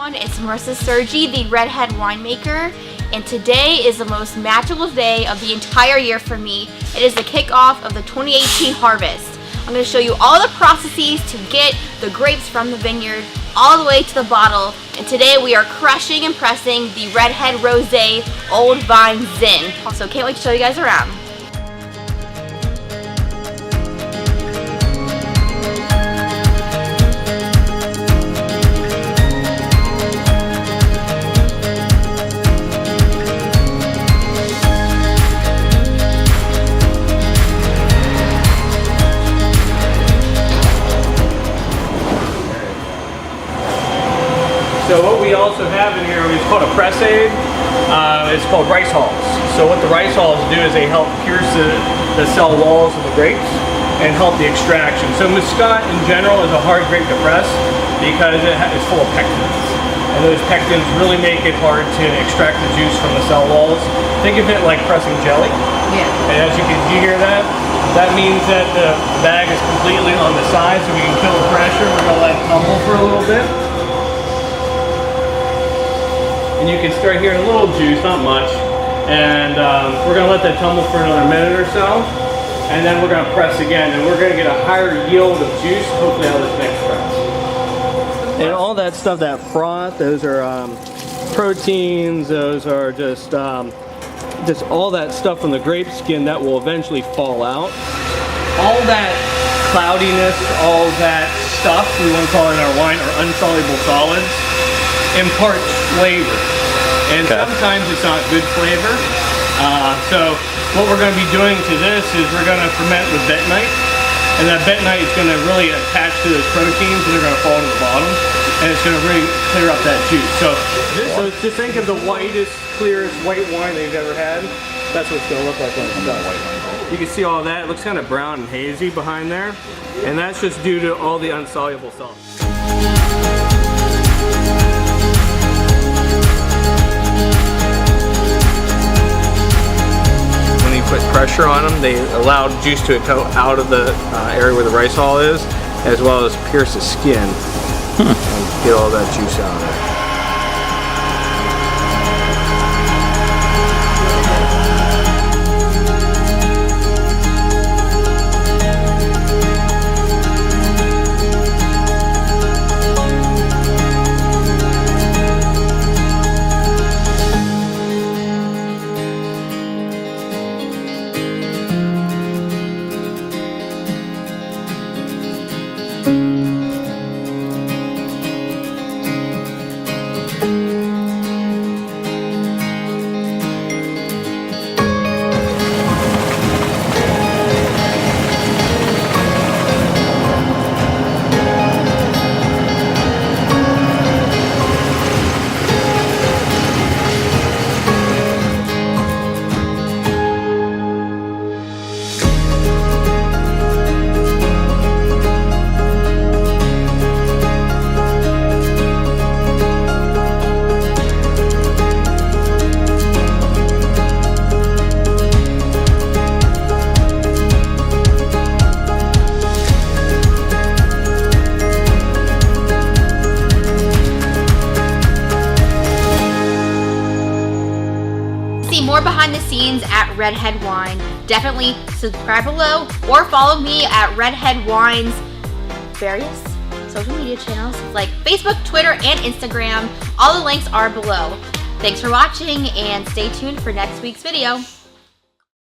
everyone, it's Marissa Sergi, the Redhead winemaker, and today is the most magical day of the entire year for me. It is the kickoff of the 2018 harvest. I'm going to show you all the processes to get the grapes from the vineyard all the way to the bottle, and today we are crushing and pressing the Redhead Rosé Old Vine Zin. So can't wait to show you guys around. So what we also have in here is called a press aid. It's called rice hulls. So what the rice hulls do is they help pierce the cell walls of the grapes and help the extraction. So Muscat in general is a hard grape to press because it's full of pectins. And those pectins really make it hard to extract the juice from the cell walls. Think of it like pressing jelly. Yeah. And as you hear that? That means that the bag is completely on the side so we can kill the pressure. We're going to let it tumble for a little bit. And you can start hearing a little juice, not much. And we're going to let that tumble for another minute or so. And then we're going to press again. And we're going to get a higher yield of juice, hopefully out of this next press. And all that stuff, that froth, those are proteins. Those are just all that stuff from the grape skin that will eventually fall out. All that cloudiness, all that stuff, we want to call it in our wine, are insoluble solids, imparts flavor. And sometimes it's not good flavor. So what we're going to be doing to this is we're going to ferment with bentonite. And that bentonite is going to really attach to those proteins and they're going to fall to the bottom. And it's going to really clear up that juice. So just think of the whitest, clearest white wine that you've ever had. That's what it's going to look like when it's done. You can see all that. It looks kind of brown and hazy behind there. And that's just due to all the insoluble salts. Put pressure on them, they allow juice to go out of the area where the rice hull is, as well as pierce the skin and get all that juice out of it. More behind the scenes at Redhead Wine, definitely subscribe below or follow me at Redhead Wine's various social media channels like Facebook, Twitter, and Instagram. All the links are below. Thanks for watching and stay tuned for next week's video.